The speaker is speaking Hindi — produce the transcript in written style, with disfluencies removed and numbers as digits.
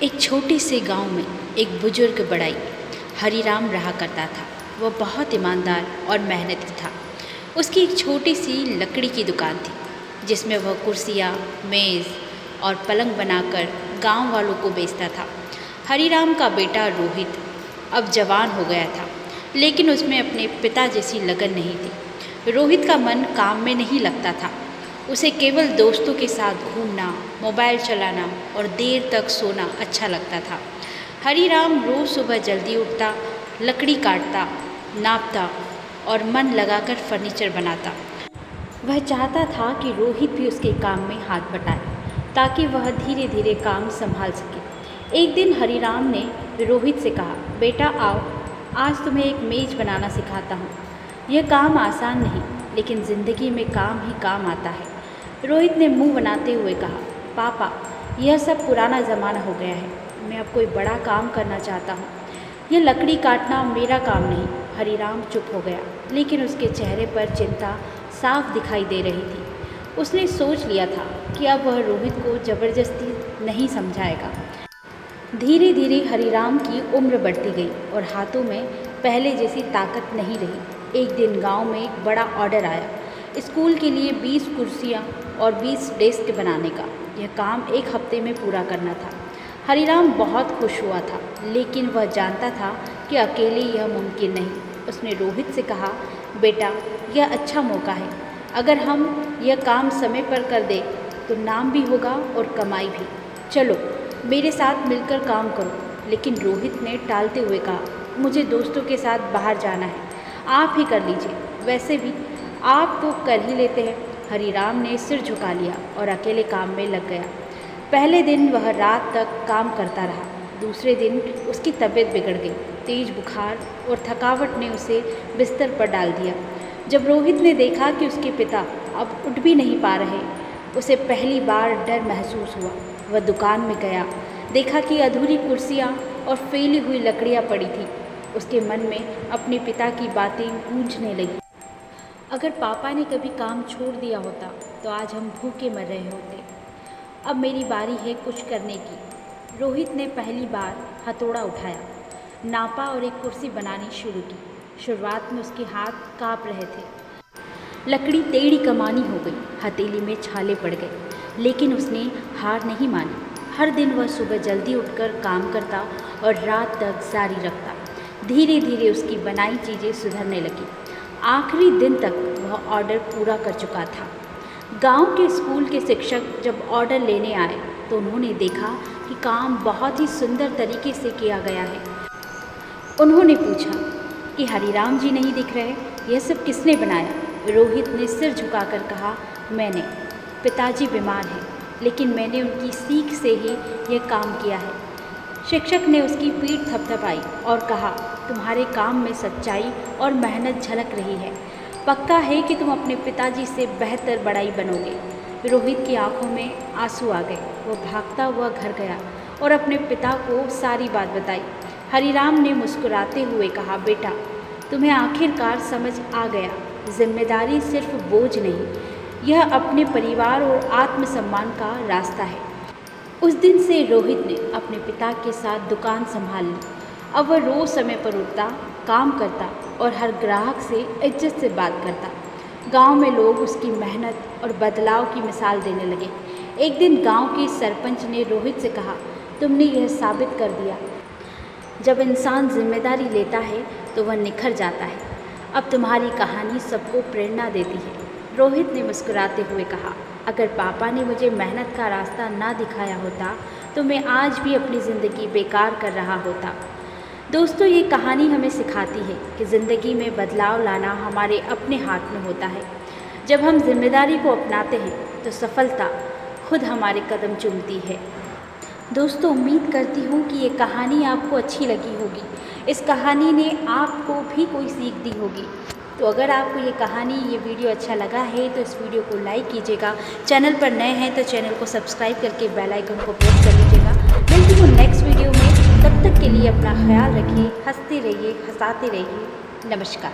एक छोटे से गांव में एक बुजुर्ग बड़ाई हरीराम रहा करता था। वह बहुत ईमानदार और मेहनती था। उसकी एक छोटी सी लकड़ी की दुकान थी जिसमें वह कुर्सियाँ, मेज़ और पलंग बनाकर गांव वालों को बेचता था। हरीराम का बेटा रोहित अब जवान हो गया था, लेकिन उसमें अपने पिता जैसी लगन नहीं थी। रोहित का मन काम में नहीं लगता था। उसे केवल दोस्तों के साथ घूमना, मोबाइल चलाना और देर तक सोना अच्छा लगता था। हरीराम रोज़ सुबह जल्दी उठता, लकड़ी काटता, नापता और मन लगाकर फर्नीचर बनाता। वह चाहता था कि रोहित भी उसके काम में हाथ बटाए ताकि वह धीरे धीरे काम संभाल सके। एक दिन हरीराम ने रोहित से कहा, बेटा आओ, आज तुम्हें एक मेज़ बनाना सिखाता हूँ। यह काम आसान नहीं, लेकिन ज़िंदगी में काम ही काम आता है। रोहित ने मुंह बनाते हुए कहा, पापा यह सब पुराना ज़माना हो गया है। मैं अब कोई बड़ा काम करना चाहता हूँ। यह लकड़ी काटना मेरा काम नहीं। हरीराम चुप हो गया, लेकिन उसके चेहरे पर चिंता साफ दिखाई दे रही थी। उसने सोच लिया था कि अब वह रोहित को ज़बरदस्ती नहीं समझाएगा। धीरे धीरे हरीराम की उम्र बढ़ती गई और हाथों में पहले जैसी ताकत नहीं रही। एक दिन गांव में एक बड़ा ऑर्डर आया, स्कूल के लिए 20 कुर्सियाँ और 20 डेस्क बनाने का। यह काम एक हफ्ते में पूरा करना था। हरीराम बहुत खुश हुआ था, लेकिन वह जानता था कि अकेले यह मुमकिन नहीं। उसने रोहित से कहा, बेटा यह अच्छा मौका है। अगर हम यह काम समय पर कर दें तो नाम भी होगा और कमाई भी। चलो मेरे साथ मिलकर काम करो। लेकिन रोहित ने टालते हुए कहा, मुझे दोस्तों के साथ बाहर जाना है, आप ही कर लीजिए। वैसे भी आप तो कर ही लेते हैं। हरीराम ने सिर झुका लिया और अकेले काम में लग गया। पहले दिन वह रात तक काम करता रहा। दूसरे दिन उसकी तबीयत बिगड़ गई। तेज बुखार और थकावट ने उसे बिस्तर पर डाल दिया। जब रोहित ने देखा कि उसके पिता अब उठ भी नहीं पा रहे, उसे पहली बार डर महसूस हुआ। वह दुकान में गया, देखा कि अधूरी कुर्सियाँ और फैली हुई लकड़ियाँ पड़ी थीं। उसके मन में अपने पिता की बातें गूंजने लगी। अगर पापा ने कभी काम छोड़ दिया होता तो आज हम भूखे मर रहे होते। अब मेरी बारी है कुछ करने की। रोहित ने पहली बार हथौड़ा उठाया, नापा और एक कुर्सी बनानी शुरू की। शुरुआत में उसके हाथ काँप रहे थे। लकड़ी टेढ़ी कमानी हो गई, हथेली में छाले पड़ गए, लेकिन उसने हार नहीं मानी। हर दिन वह सुबह जल्दी उठकर काम करता और रात तक जारी रखता। धीरे धीरे उसकी बनाई चीज़ें सुधरने लगी। आखिरी दिन तक वह ऑर्डर पूरा कर चुका था। गांव के स्कूल के शिक्षक जब ऑर्डर लेने आए तो उन्होंने देखा कि काम बहुत ही सुंदर तरीके से किया गया है। उन्होंने पूछा कि हरीराम जी नहीं दिख रहे, यह सब किसने बनाया? रोहित ने सिर झुकाकर कहा, मैंने। पिताजी बीमार हैं, लेकिन मैंने उनकी सीख से ही यह काम किया है। शिक्षक ने उसकी पीठ थपथपाई और कहा, तुम्हारे काम में सच्चाई और मेहनत झलक रही है। पक्का है कि तुम अपने पिताजी से बेहतर बड़ाई बनोगे। रोहित की आंखों में आंसू आ गए। वो भागता हुआ घर गया और अपने पिता को सारी बात बताई। हरीराम ने मुस्कुराते हुए कहा, बेटा तुम्हें आखिरकार समझ आ गया, जिम्मेदारी सिर्फ बोझ नहीं, यह अपने परिवार और आत्मसम्मान का रास्ता है। उस दिन से रोहित ने अपने पिता के साथ दुकान संभाल ली। अब वह रोज़ समय पर उठता, काम करता और हर ग्राहक से इज्जत से बात करता। गांव में लोग उसकी मेहनत और बदलाव की मिसाल देने लगे। एक दिन गांव के सरपंच ने रोहित से कहा, तुमने यह साबित कर दिया, जब इंसान जिम्मेदारी लेता है तो वह निखर जाता है। अब तुम्हारी कहानी सबको प्रेरणा देती है। रोहित ने मुस्कुराते हुए कहा, अगर पापा ने मुझे मेहनत का रास्ता ना दिखाया होता तो मैं आज भी अपनी ज़िंदगी बेकार कर रहा होता। दोस्तों, ये कहानी हमें सिखाती है कि ज़िंदगी में बदलाव लाना हमारे अपने हाथ में होता है। जब हम जिम्मेदारी को अपनाते हैं तो सफलता खुद हमारे कदम चूमती है। दोस्तों, उम्मीद करती हूँ कि ये कहानी आपको अच्छी लगी होगी। इस कहानी ने आपको भी कोई सीख दी होगी। तो अगर आपको ये कहानी, ये वीडियो अच्छा लगा है तो इस वीडियो को लाइक कीजिएगा। चैनल पर नए हैं तो चैनल को सब्सक्राइब करके बेल आइकन को प्रेस कर लीजिएगा। मिलती हूँ नेक्स्ट वीडियो में। तब तक के लिए अपना ख्याल रखिए, हंसते रहिए, हंसाते रहिए। नमस्कार।